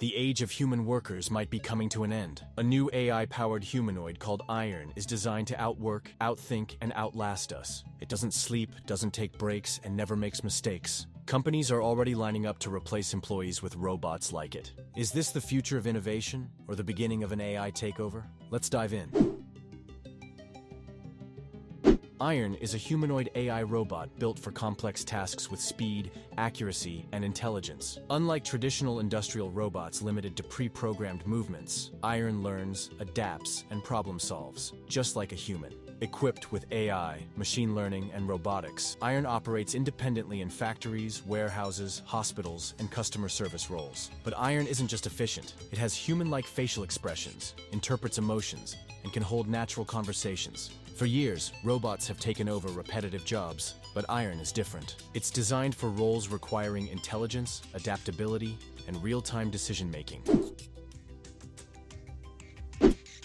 The age of human workers might be coming to an end. A new AI-powered humanoid called Iron is designed to outwork, outthink, and outlast us. It doesn't sleep, doesn't take breaks, and never makes mistakes. Companies are already lining up to replace employees with robots like it. Is this the future of innovation, or the beginning of an AI takeover? Let's dive in. Iron is a humanoid AI robot built for complex tasks with speed, accuracy, and intelligence. Unlike traditional industrial robots limited to pre-programmed movements, Iron learns, adapts, and problem solves, just like a human. Equipped with AI, machine learning, and robotics, Iron operates independently in factories, warehouses, hospitals, and customer service roles. But Iron isn't just efficient. It has human-like facial expressions, interprets emotions, and can hold natural conversations. For years, robots have taken over repetitive jobs, but Iron is different. It's designed for roles requiring intelligence, adaptability, and real-time decision-making.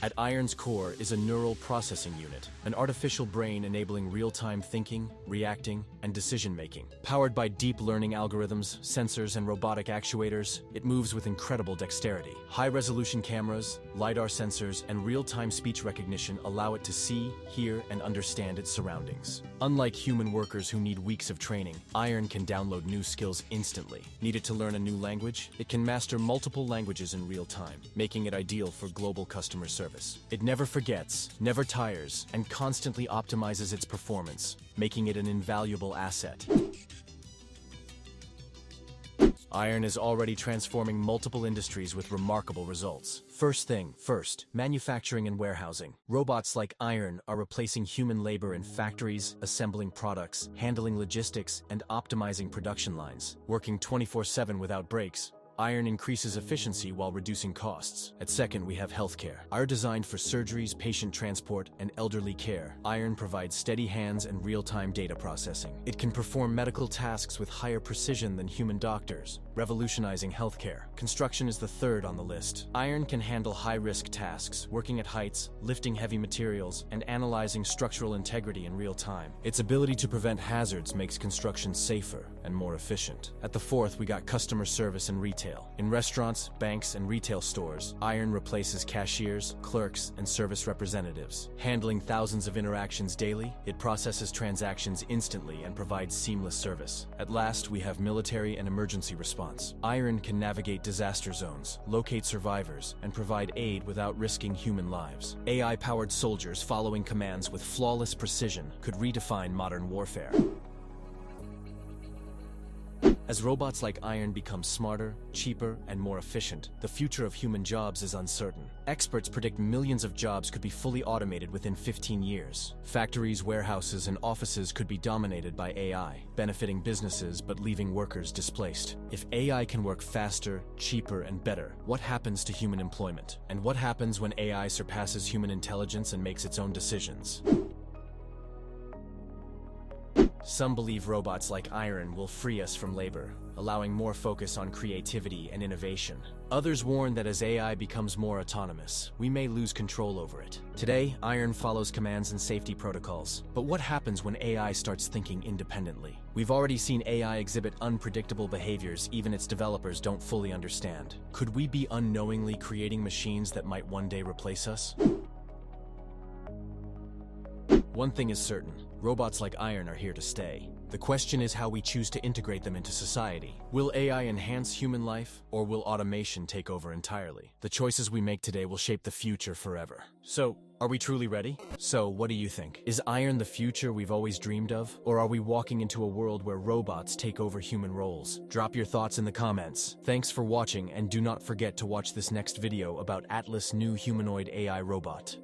At Iron's core is a neural processing unit, an artificial brain enabling real-time thinking, reacting, and decision-making. Powered by deep learning algorithms, sensors, and robotic actuators, it moves with incredible dexterity. High-resolution cameras, LiDAR sensors, and real-time speech recognition allow it to see, hear, and understand its surroundings. Unlike human workers who need weeks of training, Iron can download new skills instantly. Need it to learn a new language? It can master multiple languages in real time, making it ideal for global customer service. It never forgets, never tires, and constantly optimizes its performance, making it an invaluable asset. Iron is already transforming multiple industries with remarkable results. First, manufacturing and warehousing. Robots like Iron are replacing human labor in factories, assembling products, handling logistics, and optimizing production lines. Working 24/7 without breaks, Iron increases efficiency while reducing costs. At second, we have healthcare. Are designed for surgeries, patient transport, and elderly care. Iron provides steady hands and real-time data processing. It can perform medical tasks with higher precision than human doctors, revolutionizing healthcare. Construction is the third on the list. Iron can handle high-risk tasks, working at heights, lifting heavy materials, and analyzing structural integrity in real time. Its ability to prevent hazards makes construction safer and more efficient. At the fourth, we got customer service and retail. In restaurants, banks, and retail stores, Iron replaces cashiers, clerks, and service representatives. Handling thousands of interactions daily, it processes transactions instantly and provides seamless service. At last, we have military and emergency response. Iron can navigate disaster zones, locate survivors, and provide aid without risking human lives. AI-powered soldiers following commands with flawless precision could redefine modern warfare. As robots like Iron become smarter, cheaper, and more efficient, the future of human jobs is uncertain. Experts predict millions of jobs could be fully automated within 15 years. Factories, warehouses, and offices could be dominated by AI, benefiting businesses but leaving workers displaced. If AI can work faster, cheaper, and better, what happens to human employment? And what happens when AI surpasses human intelligence and makes its own decisions? Some believe robots like Iron will free us from labor, allowing more focus on creativity and innovation. Others warn that as AI becomes more autonomous, we may lose control over it. Today, Iron follows commands and safety protocols. But what happens when AI starts thinking independently? We've already seen AI exhibit unpredictable behaviors even its developers don't fully understand. Could we be unknowingly creating machines that might one day replace us? One thing is certain. Robots like Iron are here to stay. The question is how we choose to integrate them into society. Will AI enhance human life, or will automation take over entirely? The choices we make today will shape the future forever. So, are we truly ready? So, what do you think? Is Iron the future we've always dreamed of? Or are we walking into a world where robots take over human roles? Drop your thoughts in the comments. Thanks for watching, and do not forget to watch this next video about Atlas' new humanoid AI robot.